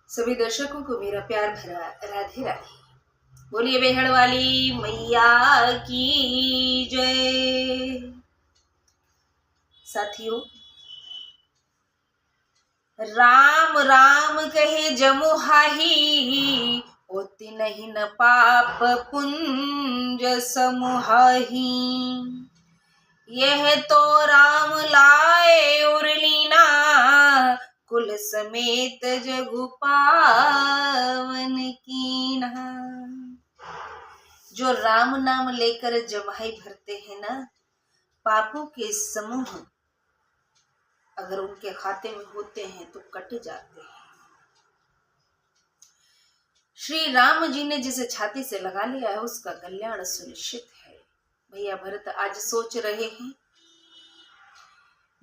सभी दर्शकों को मेरा प्यार भरा राधे राधे। बोलिए बेहड़ वाली मैया की जय। साथियों, राम राम कहे जमुहाही, होती नहीं न पाप पुंज समुहाही। यह तो राम लाए उर्लीना, कुल समेत जगु पावन कीन्हा। जो राम नाम लेकर जमाई भरते हैं ना, पापों के समूह अगर उनके खाते में होते हैं तो कट जाते हैं। श्री राम जी ने जिसे छाती से लगा लिया है उसका कल्याण सुनिश्चित है। भैया भरत आज सोच रहे हैं,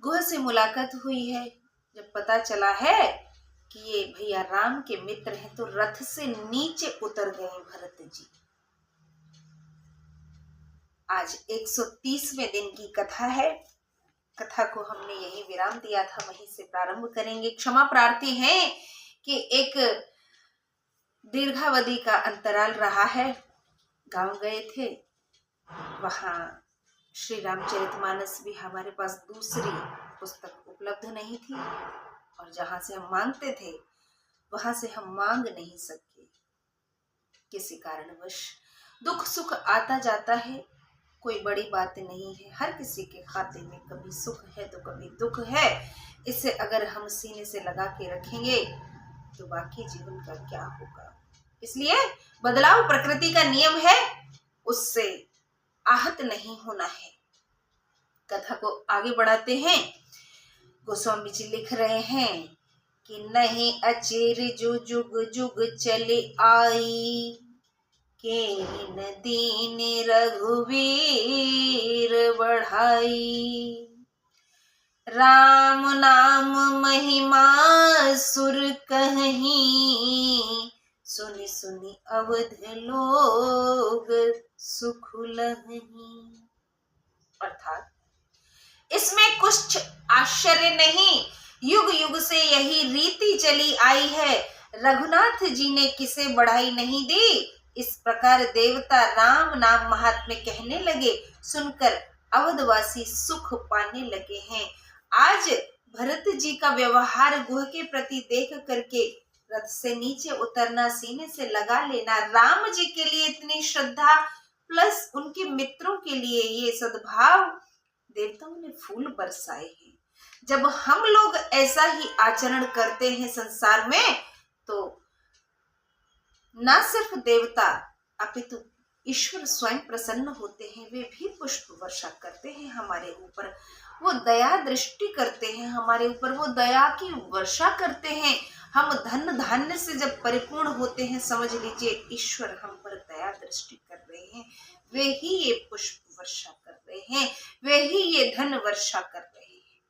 गुह से मुलाकात हुई है, जब पता चला है कि ये भैया राम के मित्र हैं तो रथ से नीचे उतर गए भरत जी। आज 130वें दिन की कथा है। कथा को हमने यही विराम दिया था, वहीं से प्रारंभ करेंगे। क्षमा प्रार्थी हैं कि एक दीर्घावधि का अंतराल रहा है। गांव गए थे, वहां श्री रामचरितमानस भी हमारे पास दूसरी पुस्तक उपलब्ध नहीं थी, और जहां से हम मांगते थे वहां से हम मांग नहीं सके। किसी कारणवश दुख सुख आता जाता है, कोई बड़ी बात नहीं है। हर किसी के खाते में कभी सुख है तो कभी दुख है। इसे अगर हम सीने से लगा के रखेंगे तो बाकी जीवन का क्या होगा। इसलिए बदलाव प्रकृति का नियम है, उससे आहत नहीं होना है। कथा को आगे बढ़ाते हैं। गोस्वामी जी लिख रहे हैं कि नहीं अचेर जो जुग जुग चले आई, के न दीन रघुवीर बढ़ाई। राम नाम महिमा सुर कहीं, सुनि सुनि अवध लोग सुख लहीं। अर्थात इसमें कुछ आश्चर्य नहीं, युग युग से यही रीति चली आई है। रघुनाथ जी ने किसे बढ़ाई नहीं दी। इस प्रकार देवता राम नाम महात्म्य कहने लगे, सुनकर अवधवासी सुख पाने लगे हैं। आज भरत जी का व्यवहार गुह के प्रति देख करके रथ से नीचे उतरना, सीने से लगा लेना, राम जी के लिए इतनी श्रद्धा प्लस उनके मित्रों के लिए ये सद्भाव, देवताओं ने फूल बरसाए हैं। जब हम लोग ऐसा ही आचरण करते हैं संसार में, तो ना सिर्फ देवता अपितु ईश्वर स्वयं प्रसन्न होते हैं। वे भी पुष्प वर्षा करते हैं हमारे ऊपर, वो दया दृष्टि करते हैं हमारे ऊपर, वो दया की वर्षा करते हैं। हम धन धान्य से जब परिपूर्ण होते हैं, समझ लीजिए ईश्वर हम पर दया दृष्टि कर रहे हैं। वे ही ये पुष्प वर्षा कर रहे हैं, वे ही ये धन वर्षा कर रहे हैं।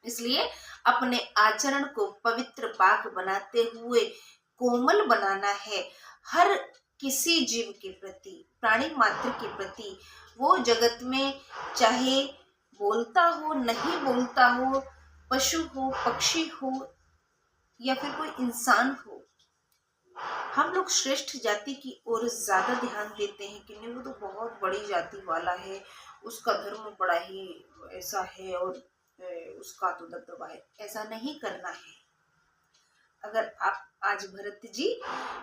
इसलिए अपने आचरण को पवित्र पाक बनाते हुए कोमल बनाना है। हर किसी जीव के प्रति, प्राणी मात्र के प्रति, वो जगत में चाहे बोलता हो नहीं बोलता हो, पशु हो पक्षी हो या फिर कोई इंसान हो, हम लोग श्रेष्ठ जाति की ओर ज्यादा ध्यान देते हैं कि नहीं वो तो बहुत बड़ी जाति वाला है, उसका धर्म बड़ा ही ऐसा है और उसका तो दबदबा है। ऐसा नहीं करना है। अगर आप आज भरत जी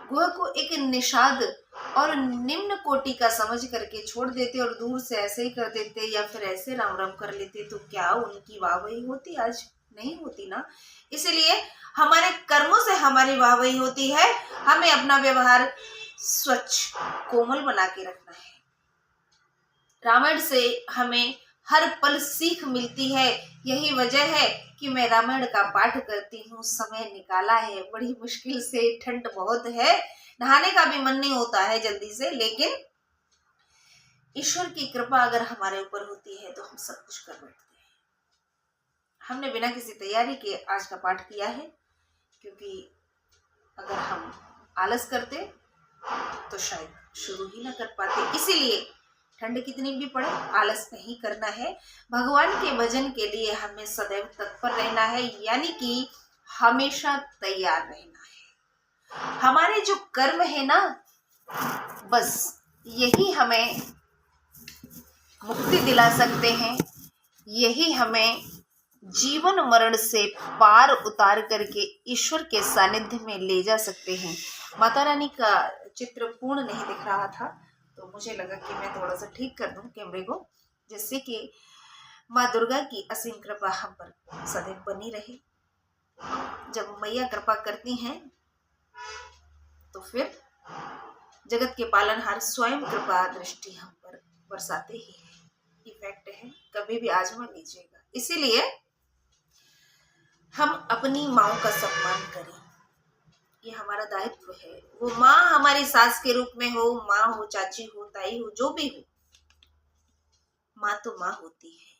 गुह को एक निषाद और निम्न कोटि का समझ करके छोड़ देते और दूर से ऐसे ही कर देते या फिर ऐसे राम राम कर लेते, तो क्या उनकी वाहवाही होती? आज नहीं होती ना। इसलिए हमारे कर्मों से हमारी वाहवाही होती है। हमें अपना व्यवहार स्वच्छ कोमल बना के रखना है। रामायण से हमें हर पल सीख मिलती है। यही वजह है कि मैं रामायण का पाठ करती हूँ। समय निकाला है, बड़ी मुश्किल से, ठंड बहुत है, नहाने का भी मन नहीं होता है जल्दी से, लेकिन ईश्वर की कृपा अगर हमारे ऊपर होती है तो हम सब कुछ कर बैठते हैं। हमने बिना किसी तैयारी के आज का पाठ किया है, क्योंकि अगर हम आलस करते तो शायद शुरू ही ना कर पाते। इसीलिए ठंड कितनी भी पड़े आलस नहीं करना है। भगवान के भजन के लिए हमें सदैव तत्पर रहना है, यानी कि हमेशा तैयार रहना है। हमारे जो कर्म है ना, बस यही हमें मुक्ति दिला सकते हैं, यही हमें जीवन मरण से पार उतार करके ईश्वर के सानिध्य में ले जा सकते हैं। माता रानी का चित्र पूर्ण नहीं दिख रहा था, तो मुझे लगा कि मैं थोड़ा सा ठीक कर दूं कैमरे को, जिससे कि माँ दुर्गा की असीम कृपा हम पर सदैव बनी रहे। जब मैया कृपा करती हैं तो फिर जगत के पालनहार स्वयं कृपा दृष्टि हम पर बरसाते ही है। इफेक्ट है, कभी भी आजमा लीजिएगा। इसीलिए हम अपनी माँ का सम्मान करें, ये हमारा दायित्व है। वो माँ हमारी सास के रूप में हो, माँ हो, चाची हो, ताई हो, जो भी हो, माँ तो माँ होती है।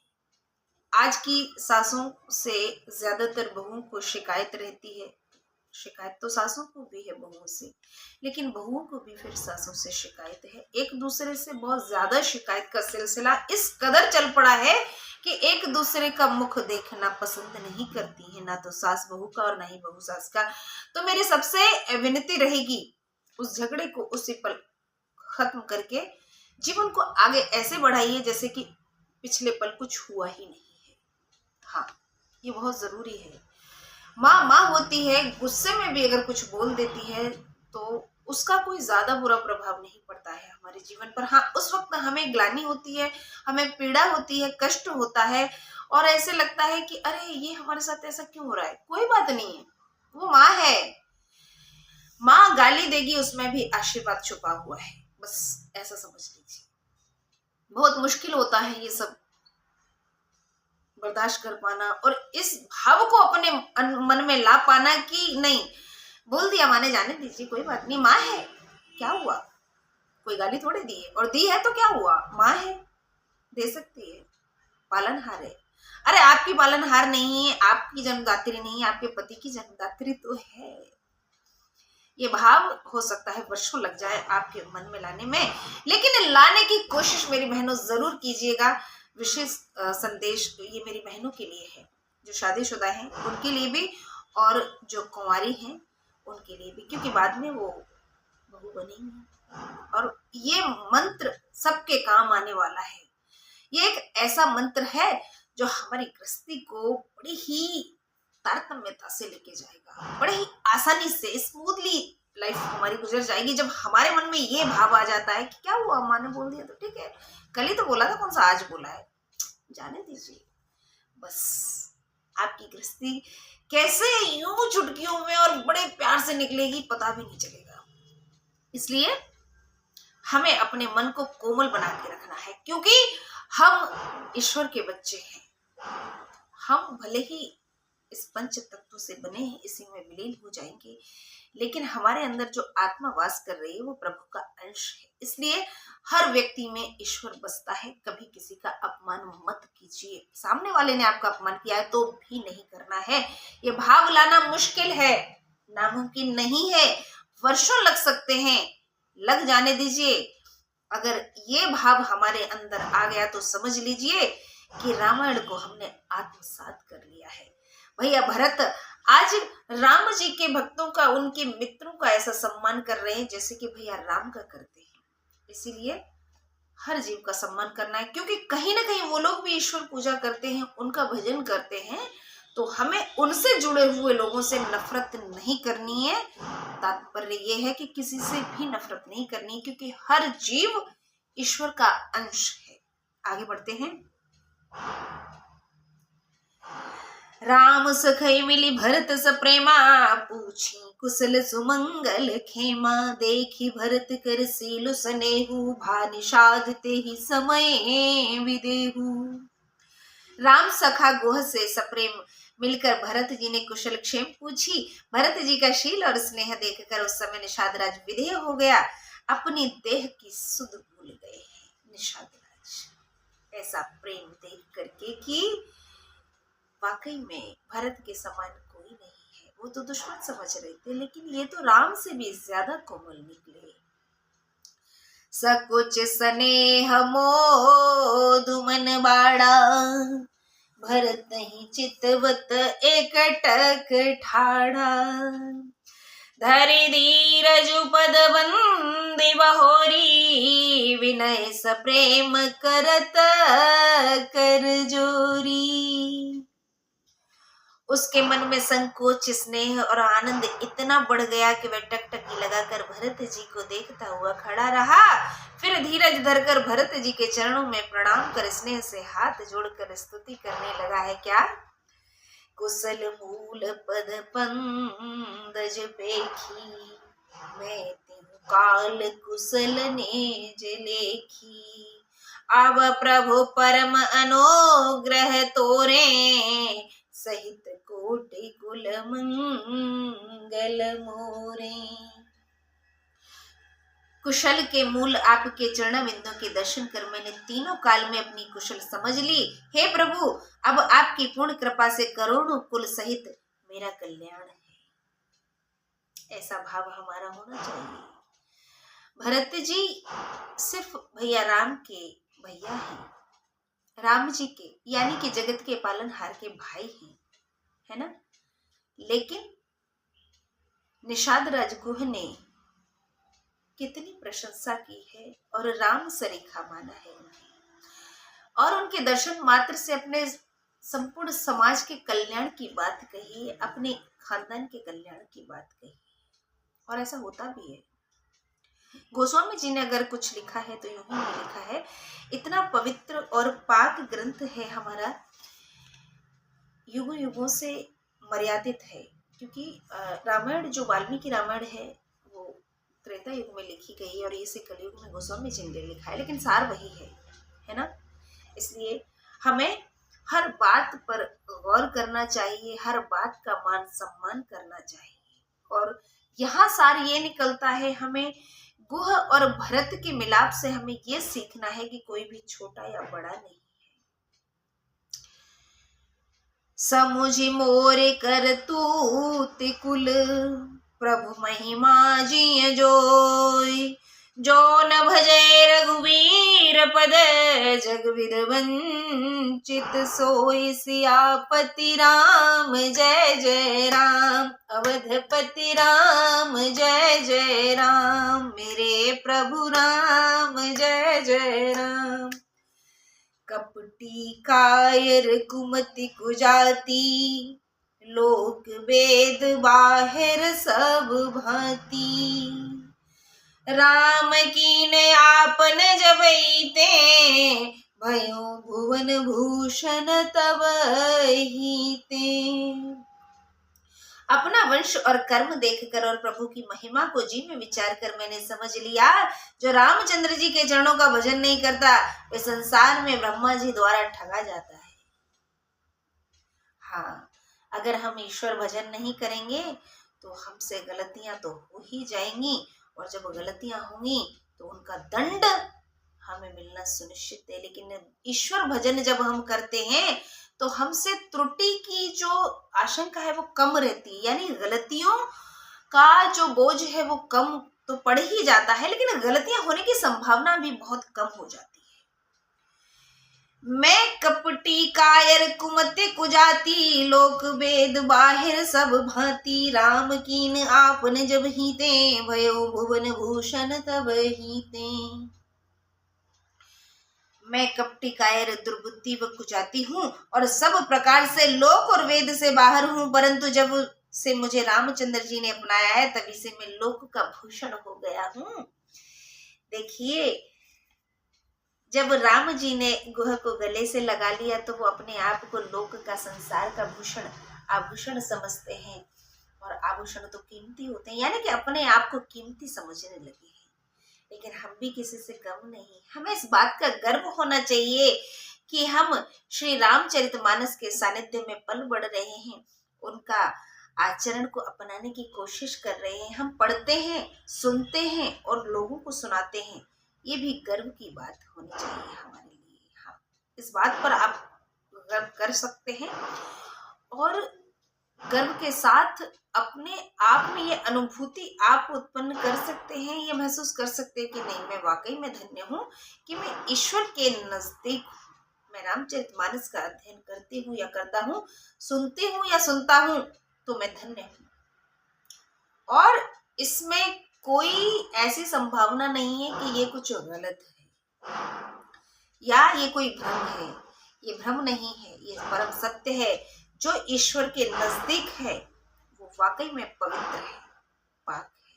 आज की सासों से ज्यादातर बहुओं को शिकायत रहती है। शिकायत तो सासों को भी है बहुओं से, लेकिन बहुओं को भी फिर सासों से शिकायत है। एक दूसरे से बहुत ज्यादा शिकायत का सिलसिला इस कदर चल पड़ा है कि एक दूसरे का मुख देखना पसंद नहीं करती है, ना तो सास बहू का और ना ही बहू सास का। तो मेरी सबसे विनती रहेगी, उस झगड़े को उसी पल खत्म करके जीवन को आगे ऐसे बढ़ाइए जैसे कि पिछले पल कुछ हुआ ही नहीं है। हाँ, ये बहुत जरूरी है। माँ माँ होती है, गुस्से में भी अगर कुछ बोल देती है तो उसका कोई ज्यादा बुरा प्रभाव नहीं पड़ता है हमारे जीवन पर। हाँ, उस वक्त हमें ग्लानि होती है, हमें पीड़ा होती है, कष्ट होता है, और ऐसे लगता है कि अरे ये हमारे साथ ऐसा क्यों हो रहा है। कोई बात नहीं है, वो माँ है। माँ गाली देगी, उसमें भी आशीर्वाद छुपा हुआ है, बस ऐसा समझ लीजिए। बहुत मुश्किल होता है ये सब बर्दाश्त कर पाना, और इस भाव को अपने मन में ला पाना कि नहीं, बोल दिया माने जाने दीजिए, कोई बात नहीं, माँ है, क्या हुआ, कोई गाली थोड़ी दी है, और दी है तो क्या हुआ, माँ है, दे सकती है, पालनहार है। अरे आपकी पालनहार नहीं है, आपकी जन्मदात्री नहीं है, आपके पति की जन्मदात्री तो है। ये भाव हो सकता है वर्षों लग जाए आपके मन में लाने में, लेकिन लाने की कोशिश मेरी बहनों जरूर कीजिएगा। विशेष संदेश ये मेरी बहनों के लिए है, जो शादीशुदा हैं उनके लिए भी, और जो कुंवारी हैं उनके लिए भी, क्योंकि बाद में वो बहू बनेंगी। और ये मंत्र सबके काम आने वाला है। ये एक ऐसा मंत्र है जो हमारी गृहस्थी को बड़ी ही तारतम्यता से लेके जाएगा, बड़े ही आसानी से स्मूथली लाइफ हमारी गुजर जाएगी। जब हमारे मन में ये भाव आ जाता है कि क्या हुआ, माँ ने बोल दिया तो ठीक है, कल ही तो बोला था, कौन सा आज बोला है, जाने दीजिए। बस आपकी गृहस्थी कैसे यूं चुटकियों में और बड़े प्यार से निकलेगी पता भी नहीं चलेगा। इसलिए हमें अपने मन को कोमल बना के रखना है, क्योंकि हम ईश्वर के बच्चे हैं। हम भले ही इस पंच तत्व से बने हैं, इसी में विलीन हो जाएंगे, लेकिन हमारे अंदर जो आत्मा वास कर रही है वो प्रभु का अंश है। इसलिए हर व्यक्ति में ईश्वर बसता है। कभी किसी का अपमान मत कीजिए, सामने वाले ने आपका अपमान किया है तो भी नहीं करना है। ये भाव लाना मुश्किल है, नामुमकिन नहीं है, वर्षों लग सकते हैं, लग जाने दीजिए। अगर ये भाव हमारे अंदर आ गया तो समझ लीजिए कि रामायण को हमने आत्मसात कर लिया है। भैया भरत आज राम जी के भक्तों का, उनके मित्रों का ऐसा सम्मान कर रहे हैं जैसे कि भैया राम का करते हैं। इसीलिए हर जीव का सम्मान करना है, क्योंकि कहीं ना कहीं वो लोग भी ईश्वर पूजा करते हैं, उनका भजन करते हैं, तो हमें उनसे जुड़े हुए लोगों से नफरत नहीं करनी है। तात्पर्य यह है कि किसी से भी नफरत नहीं करनी, क्योंकि हर जीव ईश्वर का अंश है। आगे बढ़ते हैं। राम सखई मिली भरत सप्रेमा, पूछी कुशल सुमंगल खेमा, देखी भरत कर सीलु सनेहु, भा निषाद ते ही समय विदेहु। राम सखा गोह से सप्रेम मिलकर भरत जी ने कुशल क्षेम पूछी। भरत जी का शील और स्नेह देखकर उस समय निषाद राज विदेह हो गया, अपनी देह की सुध भूल गए हैं निषाद राज। ऐसा प्रेम देख करके कि वाकई में भरत के समान कोई नहीं है। वो तो दुश्मन समझ रहे थे, लेकिन ये तो राम से भी ज्यादा कोमल निकले। सकुच स्नेह मोदु मन बाड़ा, भरत ही चितवत एकटक ठाड़ा। धरि धीरज पद बंदी बहोरी, विनय स प्रेम करत कर जोरी। उसके मन में संकोच, स्नेह और आनंद इतना बढ़ गया कि वह टकटकी लगाकर भरत जी को देखता हुआ खड़ा रहा। फिर धीरज धरकर भरत जी के चरणों में प्रणाम कर स्नेह से हाथ जोड़कर स्तुति करने लगा है। क्या? कुशल मूल पद पंदज पेखी, मैं तिहु काल कुशल नेज लेखी। अब प्रभु परम अनुग्रह तोरे, सहित कोटि कुल मंगल मोरे। कुशल के मूल आपके चरण बिंदु के दर्शन कर मैंने तीनों काल में अपनी कुशल समझ ली। हे प्रभु, अब आपकी पूर्ण कृपा से करोड़ों कुल सहित मेरा कल्याण है। ऐसा भाव हमारा होना चाहिए। भरत जी सिर्फ भैया राम के भैया हैं, राम जी के यानी कि जगत के पालनहार के भाई हैं, है ना। लेकिन निषाद राजगुह ने कितनी प्रशंसा की है और राम सरीखा माना है उन्हें, और उनके दर्शन मात्र से अपने संपूर्ण समाज के कल्याण की बात कही, अपने खानदान के कल्याण की बात कही, और ऐसा होता भी है। गोस्वामी जी ने अगर कुछ लिखा है तो यूं ही नहीं लिखा है। इतना पवित्र और पाक ग्रंथ है हमारा, युगों युगों से मर्यादित है, क्योंकि रामायण जो वाल्मीकि रामायण है वो त्रेता युग में लिखी गई है और इसे कलयुग में गोस्वामी जी ने लिखा है, लेकिन सार वही है ना। इसलिए हमें हर बात पर गौर करना चाहिए, हर बात का मान सम्मान करना चाहिए। और यहाँ सार ये निकलता है, हमें गुह और भरत के मिलाप से हमें ये सीखना है कि कोई भी छोटा या बड़ा नहीं। समुझि मोर करतूत कुल, प्रभु महिमा जिय जोय। जो न भजै रघुवीर पद, जग विद वंचित सोय। सियापति राम जय जय राम, अवधपति राम जय जय राम। मेरे प्रभु राम जय जय राम। कपटी कायर कुमति कुजाति, लोक वेद बाहिर सब भांति। राम कीन आपन जबैते, भयो भुवन भूषण तब हीते। अपना वंश और कर्म देखकर और प्रभु की महिमा को जी में विचार कर मैंने समझ लिया, जो रामचंद्र जी के चरणों का भजन नहीं करता वे संसार में ब्रह्मा जी द्वारा ठगा जाता है। हाँ, अगर हम ईश्वर भजन नहीं करेंगे तो हमसे गलतियां तो हो ही जाएंगी, और जब गलतियां होंगी तो उनका दंड हमें मिलना सुनिश्चित है। लेकिन ईश्वर भजन जब हम करते हैं तो हमसे त्रुटि की जो आशंका है वो कम रहती है, यानी गलतियों का जो बोझ है वो कम तो पड़ ही जाता है, लेकिन गलतियां होने की संभावना भी बहुत कम हो जाती है। मैं कपटी कायर कुमति कुजाति, लोक वेद बाहिर सब भांति। राम कीन आपन जब हीते, भयो भुवन भूषण तब हीते। मैं कपटी कायर दुर्बुद्धि व कुजाती हूँ और सब प्रकार से लोक और वेद से बाहर हूँ, परंतु जब से मुझे रामचंद्र जी ने अपनाया है तभी से मैं लोक का भूषण हो गया हूँ। देखिए, जब राम जी ने गुह को गले से लगा लिया तो वो अपने आप को लोक का, संसार का भूषण, आभूषण समझते हैं, और आभूषण तो कीमती होते हैं, यानी कि अपने आप को कीमती समझने लगे हैं। लेकिन हम भी किसी से कम नहीं। हमें इस बात का गर्व होना चाहिए कि हम श्री रामचरितमानस के सानिध्य में पल बढ़ रहे हैं, उनका आचरण को अपनाने की कोशिश कर रहे हैं। हम पढ़ते हैं, सुनते हैं और लोगों को सुनाते हैं, ये भी गर्व की बात होनी चाहिए हमारे लिए। हाँ, इस बात पर आप गर्व कर सकते हैं और गर्व के साथ अपने आप में ये अनुभूति आप उत्पन्न कर सकते हैं, ये महसूस कर सकते हैं कि नहीं, मैं वाकई में धन्य हूँ कि मैं ईश्वर के नजदीक हूँ। मैं रामचरितमानस का अध्ययन करती हूँ या करता हूँ, सुनती हूँ या सुनता हूँ, तो मैं धन्य हूँ। और इसमें कोई ऐसी संभावना नहीं है कि ये कुछ गलत है या ये कोई भ्रम है। ये भ्रम नहीं है, ये परम सत्य है। जो ईश्वर के नजदीक है वो वाकई में पवित्र है, पाक है।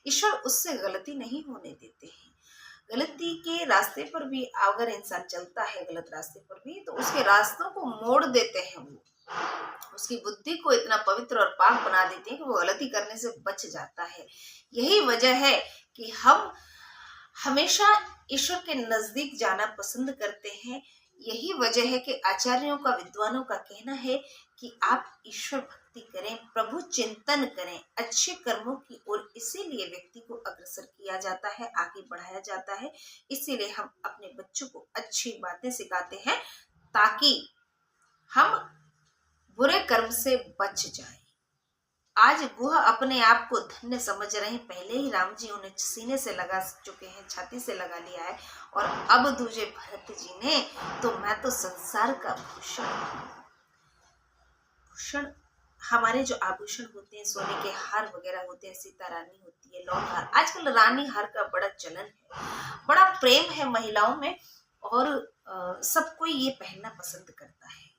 ईश्वर उससे गलती नहीं होने देते हैं। गलती के रास्ते पर भी अगर इंसान चलता है, गलत रास्ते पर भी, तो उसके रास्तों को मोड़ देते हैं। वो उसकी बुद्धि को इतना पवित्र और पाक बना देते हैं कि वो गलती करने से बच जाता है। यही वजह है कि हम हमेशा ईश्वर के नजदीक जाना पसंद करते हैं। यही वजह है कि आचार्यों का, विद्वानों का कहना है कि आप ईश्वर भक्ति करें, प्रभु चिंतन करें, अच्छे कर्मों की ओर इसीलिए व्यक्ति को अग्रसर किया जाता है, आगे बढ़ाया जाता है। इसीलिए हम अपने बच्चों को अच्छी बातें सिखाते हैं ताकि हम बुरे कर्म से बच जाएं। आज वह अपने आप को धन्य समझ रहे हैं। पहले ही राम जी उन्हें सीने से लगा चुके हैं, छाती से लगा लिया है, और अब दूजे भरत जी ने, तो मैं तो संसार का भूषण। भूषण हमारे जो आभूषण होते हैं, सोने के हार वगैरह होते हैं, सीता रानी होती है, लौंग हार। आजकल रानी हार का बड़ा चलन है, बड़ा प्रेम है महिलाओं में, और सब कोई ये पहनना पसंद करता है,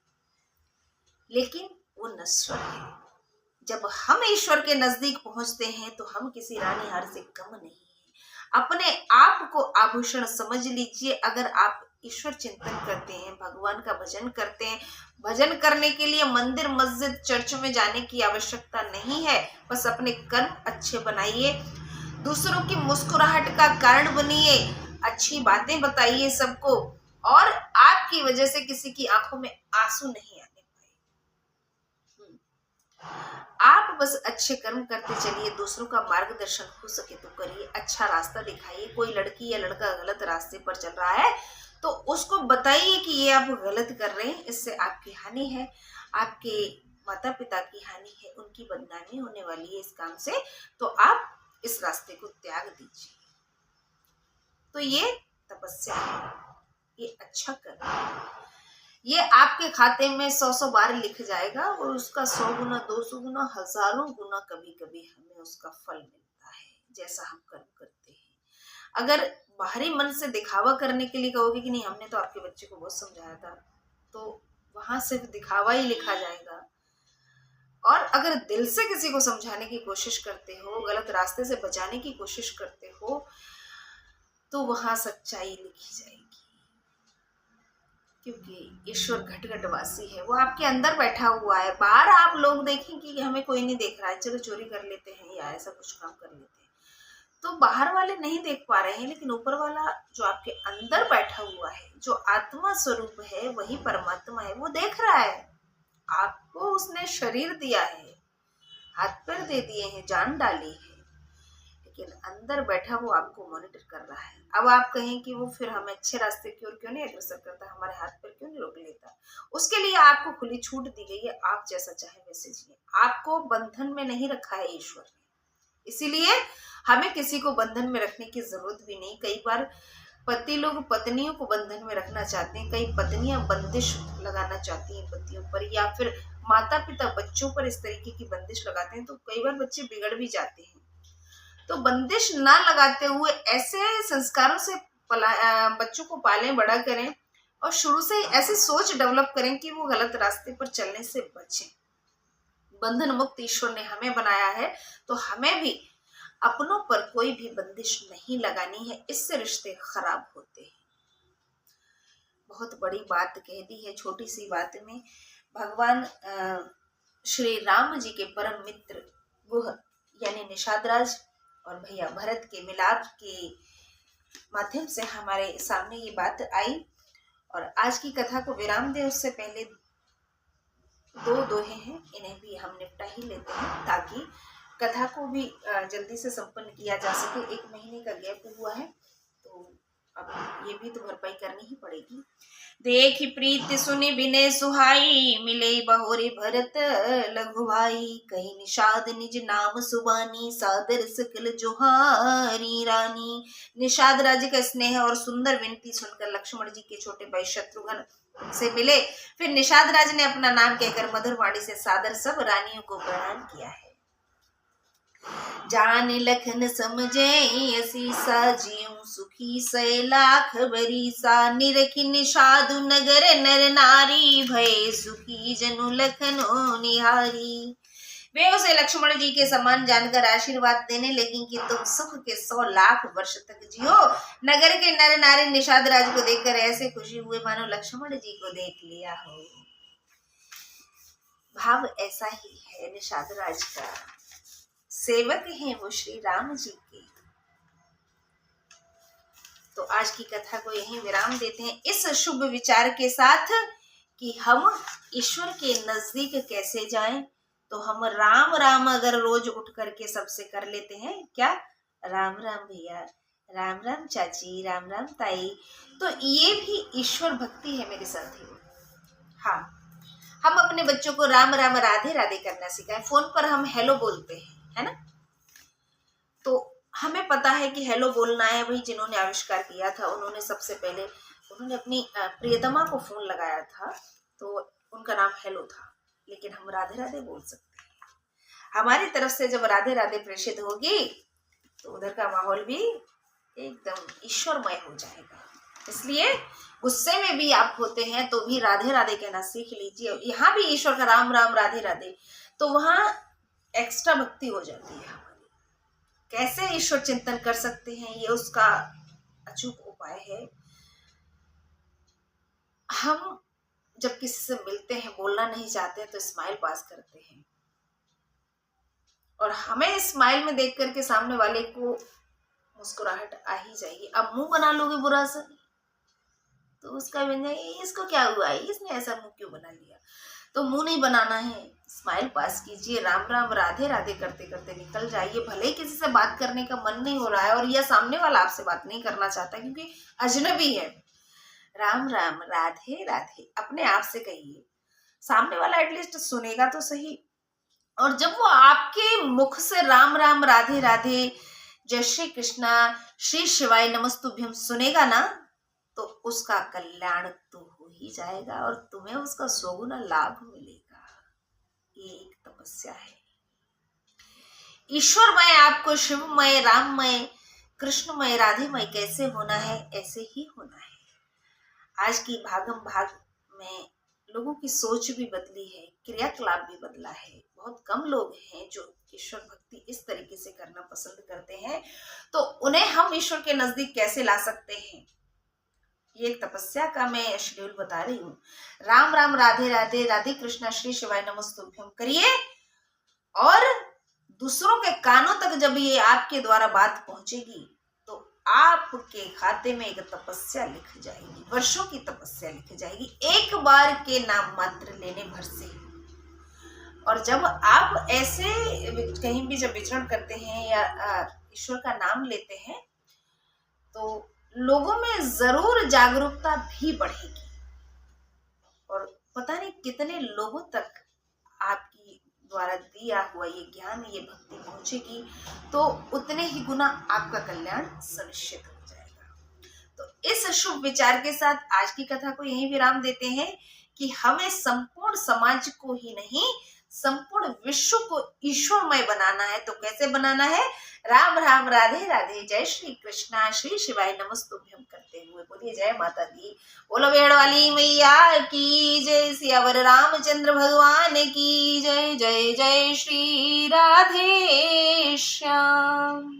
लेकिन वो नश्वर है। जब हम ईश्वर के नजदीक पहुंचते हैं तो हम किसी रानी हार से कम नहीं है। अपने आप को आभूषण समझ लीजिए। अगर आप ईश्वर चिंतन करते हैं, भगवान का भजन करते हैं, भजन करने के लिए मंदिर, मस्जिद, चर्च में जाने की आवश्यकता नहीं है। बस अपने कर्म अच्छे बनाइए, दूसरों की मुस्कुराहट का कारण बनिए, अच्छी बातें बताइए सबको, और आपकी वजह से किसी की आंखों में आंसू नहीं आने पाए। आप बस अच्छे कर्म करते चलिए, दूसरों का मार्गदर्शन हो सके तो करिए, अच्छा रास्ता दिखाइए। कोई लड़की या लड़का गलत रास्ते पर चल रहा है तो उसको बताइए कि ये आप गलत कर रहे हैं, इससे आपकी हानि है, आपके माता पिता की हानि है, उनकी बदनामी होने वाली है इस काम से, तो आप इस रास्ते को त्याग दीजिए। तो ये तपस्या है, ये अच्छा कर्म है। ये आपके खाते में 100 बार लिख जाएगा, और उसका 100 गुना, 200 गुना, हजारों गुना कभी कभी हमें उसका फल मिलता है, जैसा हम कर्म करते हैं। अगर बाहरी मन से दिखावा करने के लिए कहोगे कि नहीं हमने तो आपके बच्चे को बहुत समझाया था, तो वहां सिर्फ दिखावा ही लिखा जाएगा। और अगर दिल से किसी को समझाने की कोशिश करते हो, गलत रास्ते से बचाने की कोशिश करते हो, तो वहां सच्चाई लिखी जाएगी। क्योंकि ईश्वर घट घट वासी है, वो आपके अंदर बैठा हुआ है। बाहर आप लोग देखें कि हमें कोई नहीं देख रहा है, चलो चोरी कर लेते हैं या ऐसा कुछ काम कर लेते हैं, तो बाहर वाले नहीं देख पा रहे हैं, लेकिन ऊपर वाला जो आपके अंदर बैठा हुआ है, जो आत्मा स्वरूप है, वही परमात्मा है, वो देख रहा है। आपको उसने शरीर दिया है, हाथ पैर दे दिए हैं, जान डाली है, लेकिन अंदर बैठा वो आपको मॉनिटर कर रहा है। अब आप कहें कि वो फिर हमें अच्छे रास्ते की ओर क्यों नहीं अग्रसर करता, हमारे हाथ पर क्यों नहीं रोक लेता? उसके लिए आपको खुली छूट दी गई है, आप जैसा चाहे वैसे जिए। आपको बंधन में नहीं रखा है ईश्वर ने, इसीलिए हमें किसी को बंधन में रखने की जरूरत भी नहीं। कई बार पति लोग पत्नियों को बंधन में रखना चाहते हैं, कई पत्नियां बंदिश लगाना चाहती हैं पतियों पर, या फिर माता पिता बच्चों पर इस तरीके की बंदिश लगाते हैं, तो कई बार बच्चे बिगड़ भी जाते हैं। तो बंदिश ना लगाते हुए ऐसे संस्कारों से बच्चों को पालें, बड़ा करें, और शुरू से ऐसी सोच डेवलप करें कि वो गलत रास्ते पर चलने से बचें। बंधन मुक्त ईश्वर ने हमें बनाया है, तो हमें भी अपनों पर कोई भी बंदिश नहीं लगानी है, इससे रिश्ते खराब होते हैं। बहुत बड़ी बात कह दी है छोटी सी बात में। भगवान श्री राम जी के परम मित्र गुह यानी निषाद राज और भैया भरत के मिलाप के माध्यम से हमारे सामने ये बात आई, और आज की कथा को विराम दे उससे पहले 2 दोहे हैं, इन्हें भी हम निपटा ही लेते हैं ताकि कथा को भी जल्दी से संपन्न किया जा सके। 1 महीने का गैप हुआ है, तो अब ये भी तो भरपाई करनी ही पड़ेगी। देखी प्रीत सुनि बिने सुहाई, मिले बहोरे भरत लघु भाई, कही निषाद निज नाम सुबानी, सादर सकल जोहारी रानी। निषाद राज्य का स्नेह और सुंदर विनती सुनकर लक्ष्मण जी के छोटे भाई शत्रुघ्न से मिले। फिर निषाद राज ने अपना नाम कहकर मधुर वाणी से सादर सब रानियों को प्रणाम किया है। जान लखन समझे असीसा, जीऊं सुखी सै लाख बरीसा। निरखि निषादु नगर नर नारी, भय सुखी जनु लखनो निहारी। वे उसे लक्ष्मण जी के समान जानकर आशीर्वाद देने लगी कि तुम सुख के 100 लाख वर्ष तक जियो। नगर के नर नारी निषाद राज को देखकर ऐसे खुशी हुए मानो लक्ष्मण जी को देख लिया हो। भाव ऐसा ही है निषाद राज का। सेवक हैं वो श्री राम जी के। तो आज की कथा को यहीं विराम देते हैं इस शुभ विचार के साथ कि हम ईश्वर के नजदीक कैसे जाएं। तो हम राम राम अगर रोज उठ करके सबसे कर लेते हैं, क्या राम राम भैया, राम राम चाची, राम राम ताई, तो ये भी ईश्वर भक्ति है मेरे साथियों। हाँ, हम अपने बच्चों को राम राम राधे राधे करना सिखाएं। फोन पर हम हेलो बोलते हैं, है ना, तो हमें पता है कि हेलो बोलना है। वही जिन्होंने आविष्कार किया था उन्होंने सबसे पहले उन्होंने अपनी प्रियतमा को फोन लगाया था, तो उनका नाम हेलो था, लेकिन हम राधे राधे बोल सकते हैं। हमारी तरफ से जब राधे राधे प्रेषित होगी तो उधर का माहौल भी एकदम ईश्वरमय हो जाएगा। इसलिए गुस्से में भी आप होते हैं तो भी राधे राधे कहना सीख लीजिए। यहाँ भी ईश्वर का राम राम राधे राधे, तो वहां एक्स्ट्रा भक्ति हो जाती है हमारी। कैसे ईश्वर चिंतन कर सकते हैं, ये उसका अचूक उपाय है। हम जब किसी से मिलते हैं, बोलना नहीं चाहते हैं, तो स्माइल पास करते हैं, और हमें स्माइल में देख करके सामने वाले को मुस्कुराहट आ ही जाएगी। अब मुंह बना लोगे बुरा सा, तो उसका बन जाएगा इसको क्या हुआ है, इसने ऐसा मुंह क्यों बना लिया। तो मुंह नहीं बनाना है, स्माइल पास कीजिए, राम राम राधे राधे करते करते निकल जाइए। भले ही किसी से बात करने का मन नहीं हो रहा है और या सामने वाला आपसे बात नहीं करना चाहता क्योंकि अजनबी है, राम राम राधे राधे अपने आप से कहिए, सामने वाला एटलीस्ट सुनेगा तो सही। और जब वो आपके मुख से राम राम राधे राधे, जय श्री कृष्णा, श्री शिवाय नमस्तुभ्यम सुनेगा ना, तो उसका कल्याण तो हो ही जाएगा और तुम्हें उसका 100 गुना लाभ मिलेगा। ये एक तपस्या है। ईश्वरमय आपको शिवमय, राममय, कृष्णमय, राधेमय कैसे होना है, ऐसे ही होना है। आज की भागम भाग में लोगों की सोच भी बदली है, क्रियाकलाप भी बदला है। बहुत कम लोग हैं जो ईश्वर भक्ति इस तरीके से करना पसंद करते हैं। तो उन्हें हम ईश्वर के नजदीक कैसे ला सकते हैं, ये एक तपस्या का मैं शेड्यूल बता रही हूँ। राम राम राधे राधे, राधे कृष्णा, श्री शिवाय नमस्तुभ्यम करिए, और दूसरों के कानों तक जब ये आपके द्वारा बात पहुंचेगी तो आपके खाते में एक तपस्या लिख जाएगी, वर्षों की तपस्या लिख जाएगी, एक बार के नाम मात्र लेने भर से। और जब आप ऐसे कहीं भी जब विचरण करते हैं या ईश्वर का नाम लेते हैं, तो लोगों में जरूर जागरूकता भी बढ़ेगी, और पता नहीं कितने लोगों तक आपकी द्वारा दिया हुआ ये ज्ञान, ये भक्ति पहुंचेगी, तो उतने ही गुना आपका कल्याण सुनिश्चित हो जाएगा। तो इस शुभ विचार के साथ आज की कथा को यहीं विराम देते हैं कि हमें संपूर्ण समाज को ही नहीं, संपूर्ण विश्व को ईश्वरमय बनाना है। तो कैसे बनाना है, राम राम राधे राधे, जय श्री कृष्णा, श्री शिवाय नमस्तुभ्यम करते हुए बोलिए जय माता दी, बोलो भेड़ वाली मैया की जय, सियावर रामचंद्र भगवान की जय, जय जय श्री राधे श्याम।